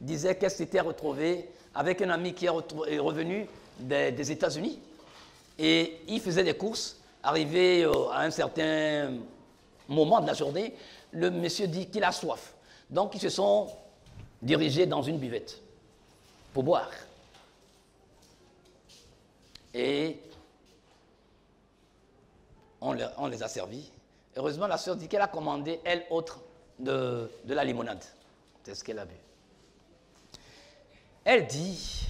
disait qu'elle s'était retrouvée avec un ami qui est revenu des États-Unis. Et il faisait des courses. Arrivé à un certain moment de la journée, le monsieur dit qu'il a soif. Donc ils se sont dirigés dans une buvette pour boire. Et on les a servis. Heureusement, la sœur dit qu'elle a commandé, elle autre, de la limonade. C'est ce qu'elle a bu. Elle dit,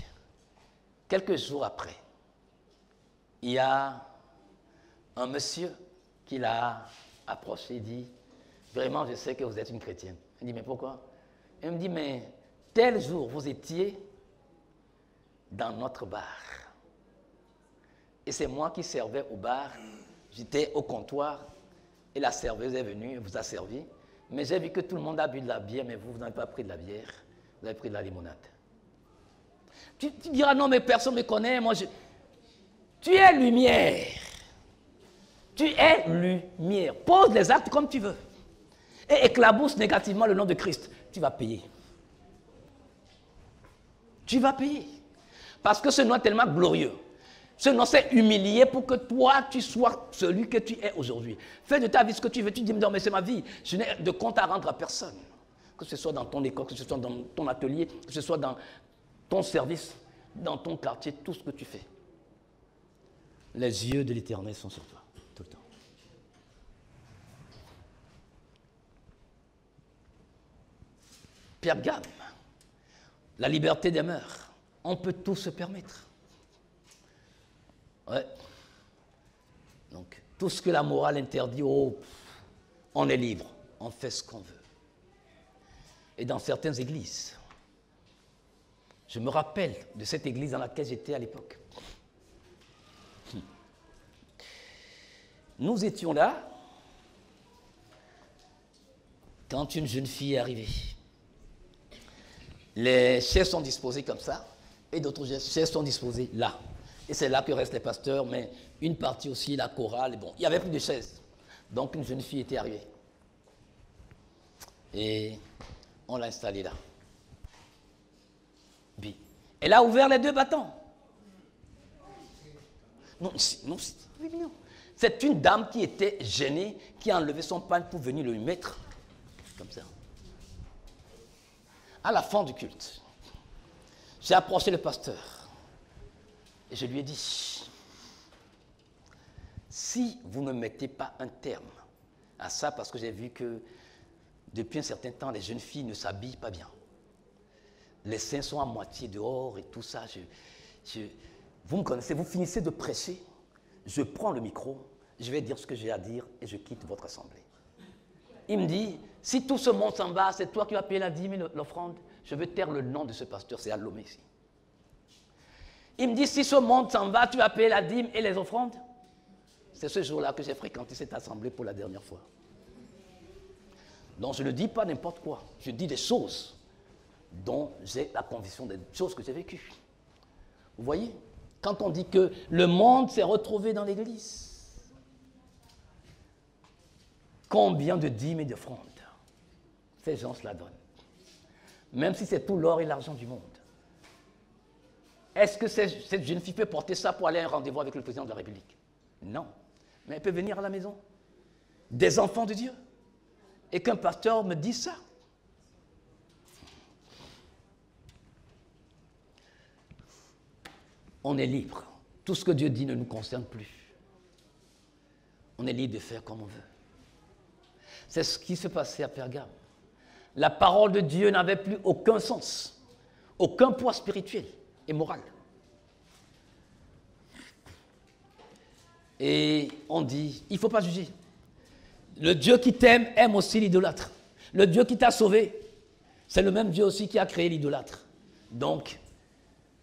quelques jours après, il y a un monsieur qui l'a approché et dit, vraiment, je sais que vous êtes une chrétienne. Elle dit, mais pourquoi? Elle me dit, mais tel jour, vous étiez dans notre bar. Et c'est moi qui servais au bar. J'étais au comptoir et la serveuse est venue, elle vous a servi. Mais j'ai vu que tout le monde a bu de la bière, mais vous n'avez pas pris de la bière, vous avez pris de la limonade. Tu diras, non, mais personne ne me connaît, moi Tu es lumière. Tu es lumière. Pose les actes comme tu veux. Et éclabousse négativement le nom de Christ. Tu vas payer. Tu vas payer. Parce que ce nom est tellement glorieux. Ce nom s'est humilié pour que toi, tu sois celui que tu es aujourd'hui. Fais de ta vie ce que tu veux. Tu dis, non, mais c'est ma vie. Je n'ai de compte à rendre à personne. Que ce soit dans ton école, que ce soit dans ton atelier, que ce soit dans ton service, dans ton quartier, tout ce que tu fais. Les yeux de l'Éternel sont sur toi, tout le temps. Pergame, la liberté des mœurs. On peut tout se permettre. Ouais. Donc, tout ce que la morale interdit, oh, on est libre, on fait ce qu'on veut. Et dans certaines églises, je me rappelle de cette église dans laquelle j'étais à l'époque. Nous étions là quand une jeune fille est arrivée. Les chaises sont disposées comme ça, et d'autres chaises sont disposées là. Et c'est là que restent les pasteurs, mais une partie aussi, la chorale. Bon, il n'y avait plus de chaises. Donc une jeune fille était arrivée. Et on l'a installée là. Puis, elle a ouvert les deux bâtons. Non, c'est une dame qui était gênée, qui a enlevé son pain pour venir le mettre comme ça. À la fin du culte, j'ai approché le pasteur et je lui ai dit, si vous ne mettez pas un terme à ça, parce que j'ai vu que depuis un certain temps, les jeunes filles ne s'habillent pas bien. Les seins sont à moitié dehors et tout ça. Vous me connaissez, vous finissez de prêcher, je prends le micro, je vais dire ce que j'ai à dire et je quitte votre assemblée. Il me dit, si tout ce monde s'en va, c'est toi qui vas payer la dîme et l'offrande. Je veux taire le nom de ce pasteur, c'est Alomé ici. Il me dit, si ce monde s'en va, tu vas payer la dîme et les offrandes. C'est ce jour-là que j'ai fréquenté cette assemblée pour la dernière fois. Donc je ne dis pas n'importe quoi, je dis des choses dont j'ai la conviction, des choses que j'ai vécues. Vous voyez, quand on dit que le monde s'est retrouvé dans l'église, combien de dîmes et d'offrandes ces gens se la donnent, même si c'est tout l'or et l'argent du monde. Est-ce que cette jeune fille peut porter ça pour aller à un rendez-vous avec le président de la République? Non, mais elle peut venir à la maison des enfants de Dieu et qu'un pasteur me dise ça. On est libre. Tout ce que Dieu dit ne nous concerne plus. On est libre de faire comme on veut. C'est ce qui se passait à Pergame. La parole de Dieu n'avait plus aucun sens, aucun poids spirituel et moral. Et on dit, il ne faut pas juger. Le Dieu qui t'aime aime aussi l'idolâtre. Le Dieu qui t'a sauvé, c'est le même Dieu aussi qui a créé l'idolâtre. Donc,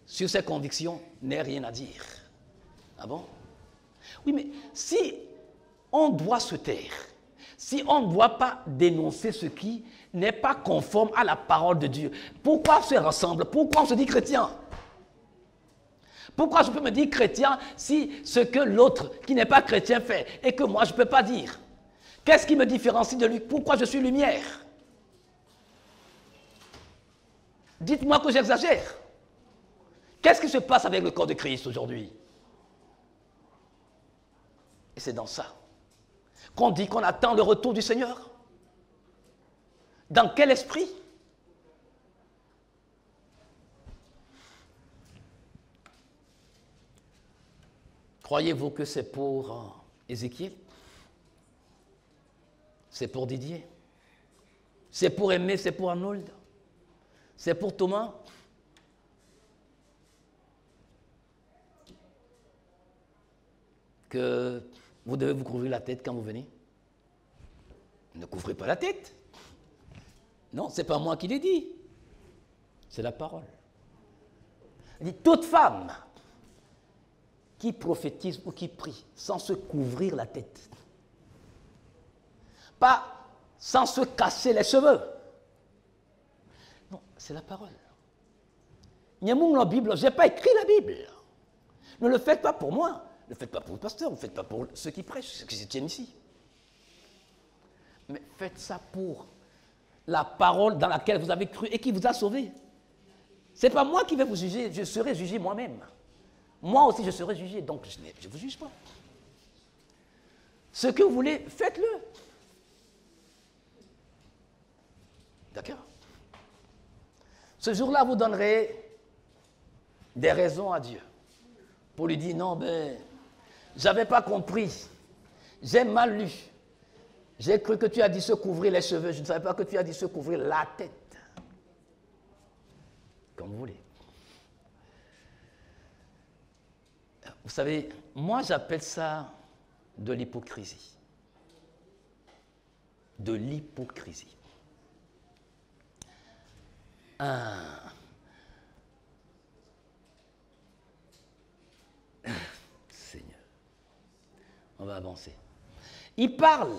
sur ces convictions, n'est rien à dire. Ah bon? Oui, mais si on doit se taire, si on ne doit pas dénoncer ce qui n'est pas conforme à la parole de Dieu, pourquoi on se rassemble? Pourquoi on se dit chrétien? Pourquoi je peux me dire chrétien si ce que l'autre qui n'est pas chrétien fait et que moi je ne peux pas dire? Qu'est-ce qui me différencie de lui? Pourquoi je suis lumière? Dites-moi que j'exagère. Qu'est-ce qui se passe avec le corps de Christ aujourd'hui? Et c'est dans ça qu'on dit qu'on attend le retour du Seigneur. Dans quel esprit? Croyez-vous que c'est pour Ézéchiel? C'est pour Didier? C'est pour Aimé? C'est pour Arnold? C'est pour Thomas? Que vous devez vous couvrir la tête quand vous venez? Ne couvrez pas la tête. Non, ce n'est pas moi qui l'ai dit. C'est la parole. Il dit, toute femme qui prophétise ou qui prie sans se couvrir la tête, pas sans se casser les cheveux. Non, c'est la parole. Il y a la Bible, je n'ai pas écrit la Bible. Ne le faites pas pour moi. Ne le faites pas pour le pasteur, ne le faites pas pour ceux qui prêchent, ceux qui se tiennent ici. Mais faites ça pour la parole dans laquelle vous avez cru et qui vous a sauvé. Ce n'est pas moi qui vais vous juger, je serai jugé moi-même. Moi aussi, je serai jugé, donc je ne vous juge pas. Ce que vous voulez, faites-le. D'accord? Ce jour-là, vous donnerez des raisons à Dieu pour lui dire, non, ben, j'avais pas compris, j'ai mal lu. J'ai cru que tu as dit se couvrir les cheveux, je ne savais pas que tu as dit se couvrir la tête. Comme vous voulez. Vous savez, moi j'appelle ça de l'hypocrisie. De l'hypocrisie. Seigneur, on va avancer. Il parle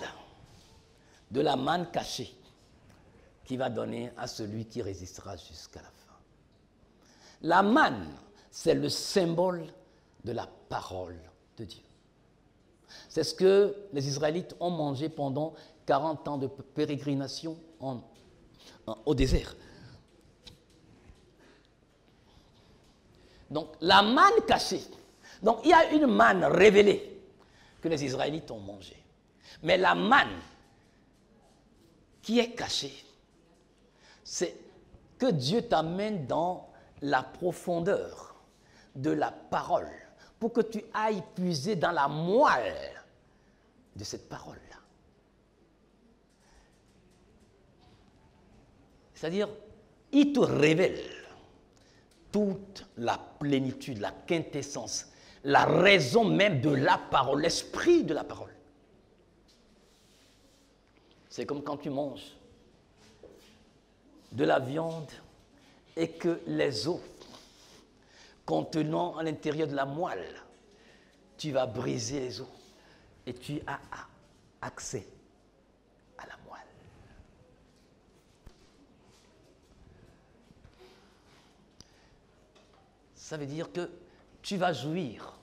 de la manne cachée qui va donner à celui qui résistera jusqu'à la fin. La manne, c'est le symbole de la parole de Dieu. C'est ce que les Israélites ont mangé pendant 40 ans de pérégrination au désert. Donc, la manne cachée. Donc, il y a une manne révélée que les Israélites ont mangée. Mais la manne qui est cachée, c'est que Dieu t'amène dans la profondeur de la parole pour que tu ailles puiser dans la moelle de cette parole-là. C'est-à-dire, il te révèle toute la plénitude, la quintessence, la raison même de la parole, l'esprit de la parole. C'est comme quand tu manges de la viande et que les os contenant à l'intérieur de la moelle, tu vas briser les os et tu as accès à la moelle. Ça veut dire que tu vas jouir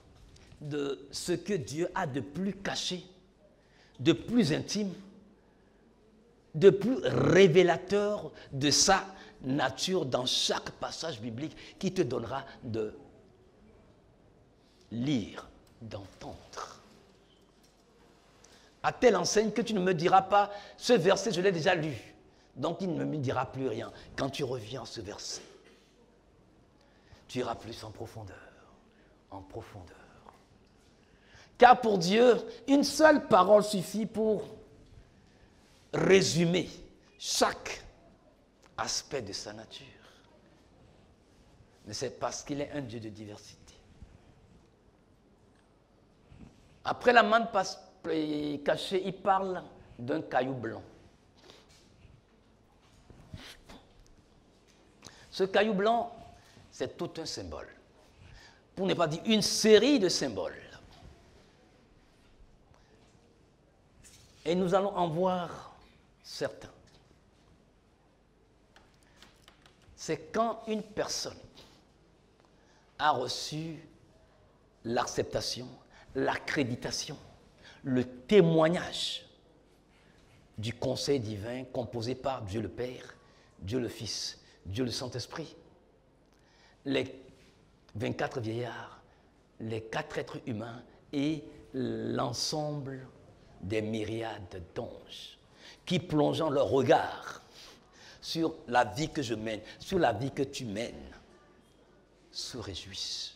de ce que Dieu a de plus caché, de plus intime, de plus révélateur de sa nature dans chaque passage biblique qui te donnera de lire, d'entendre. À telle enseigne que tu ne me diras pas, ce verset je l'ai déjà lu, donc il ne me dira plus rien. Quand tu reviens à ce verset, tu iras plus en profondeur, en profondeur. Car pour Dieu, une seule parole suffit pour résumer chaque aspect de sa nature. Mais c'est parce qu'il est un Dieu de diversité. Après la manne cachée, il parle d'un caillou blanc. Ce caillou blanc, c'est tout un symbole. Pour ne pas dire une série de symboles. Et nous allons en voir certains. C'est quand une personne a reçu l'acceptation, l'accréditation, le témoignage du conseil divin composé par Dieu le Père, Dieu le Fils, Dieu le Saint-Esprit. Les 24 vieillards, les 4 êtres humains et l'ensemble des myriades d'anges qui, plongeant leur regard sur la vie que je mène, sur la vie que tu mènes, se réjouissent.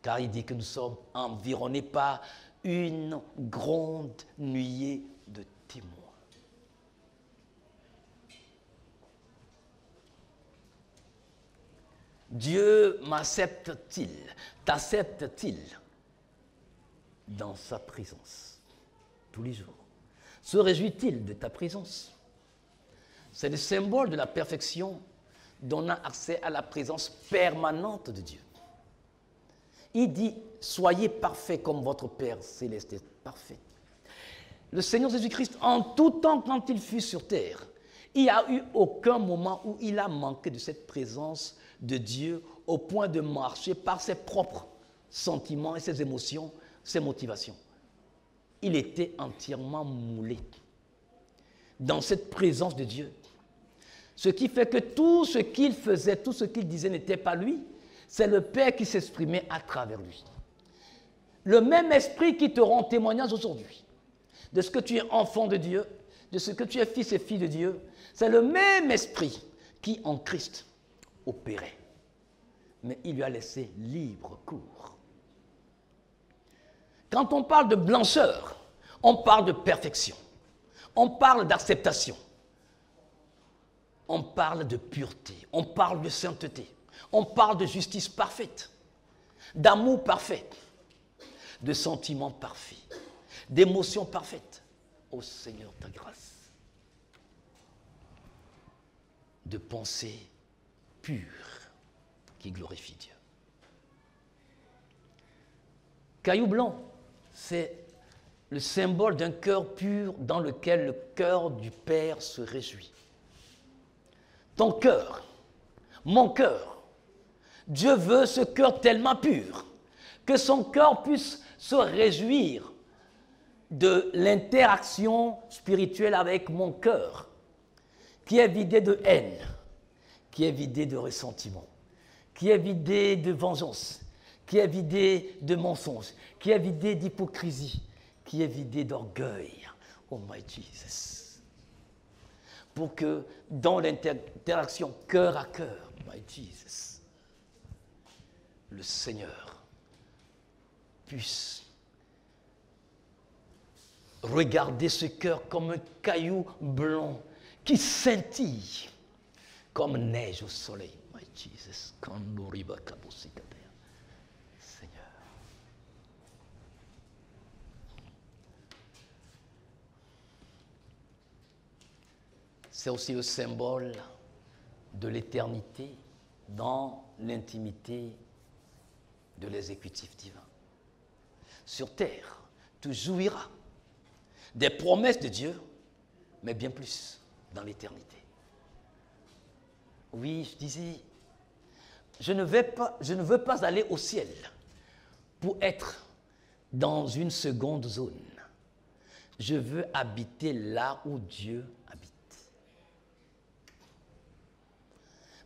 Car il dit que nous sommes environnés par une grande nuée de témoins. Dieu m'accepte-t-il, t'accepte-t-il dans sa présence tous les jours? Se réjouit-il de ta présence? C'est le symbole de la perfection donnant accès à la présence permanente de Dieu. Il dit, soyez parfaits comme votre Père céleste est parfait. Le Seigneur Jésus-Christ, en tout temps quand il fut sur terre, il n'y a eu aucun moment où il a manqué de cette présence de Dieu au point de marcher par ses propres sentiments et ses émotions, ses motivations. Il était entièrement moulé dans cette présence de Dieu. Ce qui fait que tout ce qu'il faisait, tout ce qu'il disait n'était pas lui, c'est le Père qui s'exprimait à travers lui. Le même esprit qui te rend témoignage aujourd'hui de ce que tu es enfant de Dieu, de ce que tu es fils et fille de Dieu, c'est le même esprit qui en Christ opérait. Mais il lui a laissé libre cours. Quand on parle de blancheur, on parle de perfection, on parle d'acceptation, on parle de pureté, on parle de sainteté, on parle de justice parfaite, d'amour parfait, de sentiments parfaits, d'émotions parfaites. Ô Seigneur, ta grâce, de pensées pures qui glorifient Dieu. Caillou blanc, c'est le symbole d'un cœur pur dans lequel le cœur du Père se réjouit. Ton cœur, mon cœur, Dieu veut ce cœur tellement pur que son cœur puisse se réjouir de l'interaction spirituelle avec mon cœur, qui est vidé de haine, qui est vidé de ressentiment, qui est vidé de vengeance, qui est vidé de mensonges, qui est vidé d'hypocrisie, qui est vidé d'orgueil. Oh my Jesus. Pour que dans l'interaction cœur à cœur, my Jesus, le Seigneur puisse regarder ce cœur comme un caillou blanc qui scintille comme neige au soleil. My Jesus, Seigneur. C'est aussi le symbole de l'éternité dans l'intimité de l'exécutif divin. Sur terre, tu jouiras des promesses de Dieu, mais bien plus dans l'éternité. Oui, je disais, je ne veux pas aller au ciel pour être dans une seconde zone. Je veux habiter là où Dieu habite.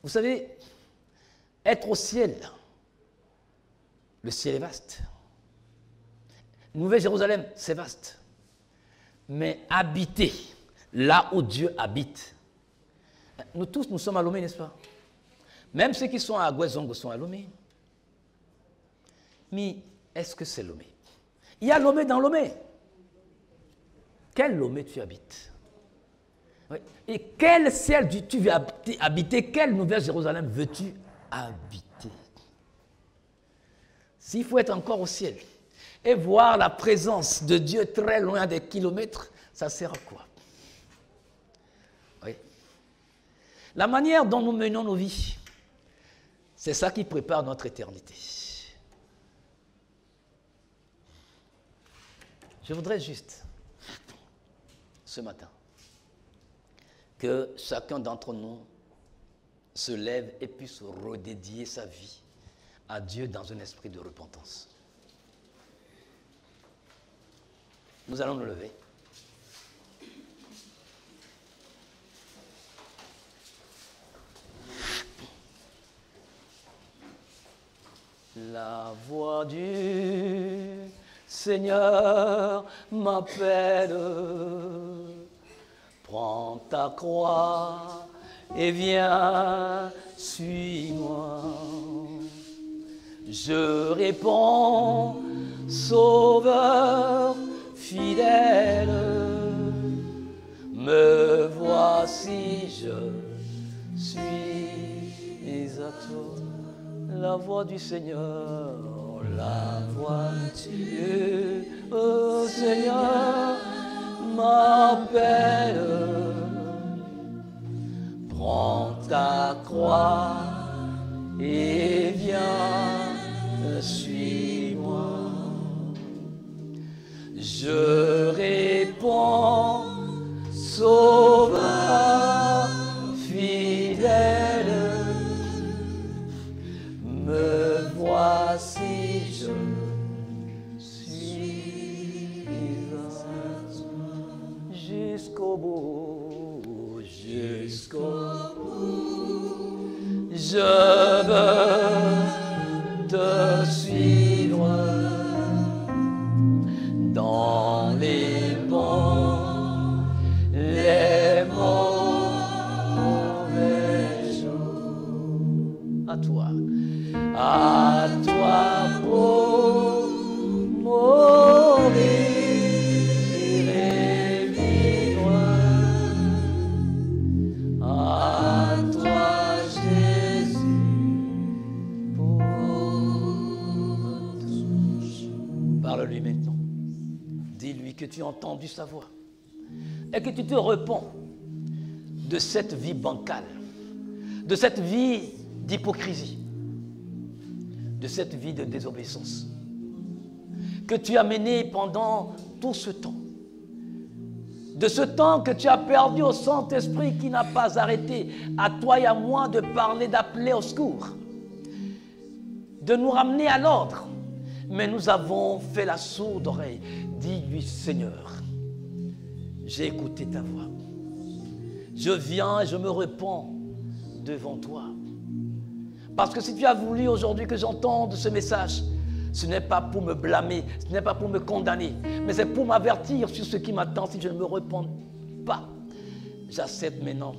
Vous savez, être au ciel, le ciel est vaste. Nouvelle-Jérusalem, c'est vaste. Mais habiter là où Dieu habite. Nous tous, nous sommes à Lomé, n'est-ce pas? Même ceux qui sont à Agouezongo sont à Lomé. Mais est-ce que c'est Lomé? Il y a Lomé dans Lomé. Quel Lomé tu habites? Oui. Et quel ciel tu veux habiter? Quelle Nouvelle-Jérusalem veux-tu habiter? S'il faut être encore au ciel et voir la présence de Dieu très loin des kilomètres, ça sert à quoi? Oui. La manière dont nous menons nos vies, c'est ça qui prépare notre éternité. Je voudrais juste, ce matin, que chacun d'entre nous se lève et puisse redédier sa vie à Dieu dans un esprit de repentance. Nous allons nous lever. La voix du Seigneur m'appelle. Prends ta croix et viens, suis-moi. Je réponds, Sauveur fidèle, me voici, je suis à toi. La voix du Seigneur, la voix du Seigneur m'appelle. Prends ta croix et viens, suis-moi. Je réponds, Sauveur fidèle, me voici, je suis jusqu'au bout, jusqu'au bout. Je veux te suivre dans les bons, les mauvais jours. À toi pour mourir et vivre. À toi, Jésus, pour tous. Parle-lui maintenant. Dis-lui que tu as entendu sa voix et que tu te repens de cette vie bancale, de cette vie d'hypocrisie, de cette vie de désobéissance que tu as menée pendant tout ce temps, de ce temps que tu as perdu au Saint-Esprit qui n'a pas arrêté à toi et à moi de parler, d'appeler au secours, de nous ramener à l'ordre. Mais nous avons fait la sourde oreille. Dis-lui, Seigneur, j'ai écouté ta voix. Je viens et je me repens devant toi. Parce que si tu as voulu aujourd'hui que j'entende ce message, ce n'est pas pour me blâmer, ce n'est pas pour me condamner, mais c'est pour m'avertir sur ce qui m'attend si je ne me repens pas. J'accepte maintenant,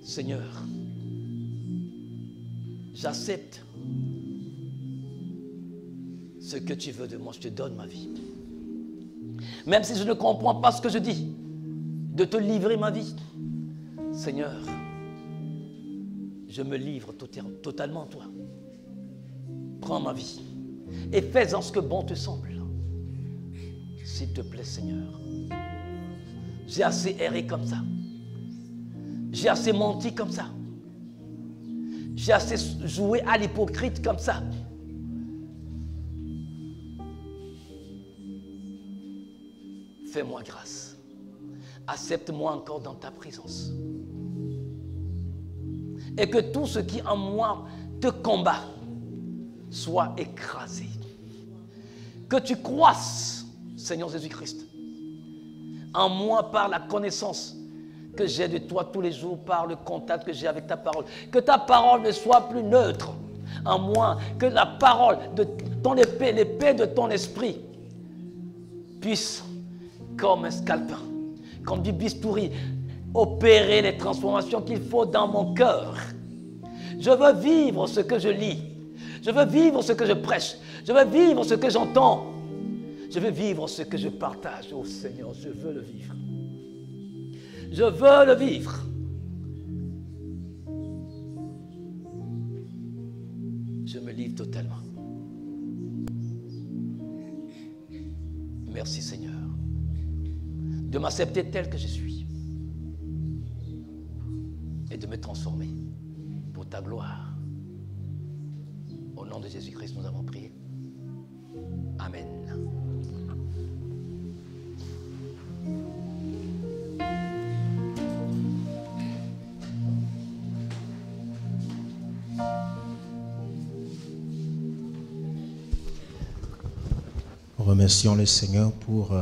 Seigneur, j'accepte ce que tu veux de moi, je te donne ma vie. Même si je ne comprends pas ce que je dis, de te livrer ma vie. Seigneur, je me livre totalement à toi. Prends ma vie et fais-en ce que bon te semble. S'il te plaît, Seigneur. J'ai assez erré comme ça. J'ai assez menti comme ça. J'ai assez joué à l'hypocrite comme ça. Fais-moi grâce. Accepte-moi encore dans ta présence. Et que tout ce qui en moi te combat soit écrasé. Que tu croisses, Seigneur Jésus-Christ, en moi par la connaissance que j'ai de toi tous les jours, par le contact que j'ai avec ta parole. Que ta parole ne soit plus neutre en moi, que la parole de ton épée, l'épée de ton esprit, puisse, comme un scalpin, comme du bistouri, opérer les transformations qu'il faut dans mon cœur. Je veux vivre ce que je lis. Je veux vivre ce que je prêche. Je veux vivre ce que j'entends. Je veux vivre ce que je partage. Oh Seigneur, je veux le vivre. Je veux le vivre. Je me livre totalement. Merci Seigneur de m'accepter tel que je suis et de me transformer pour ta gloire. Au nom de Jésus-Christ, nous avons prié. Amen. Remercions le Seigneur pour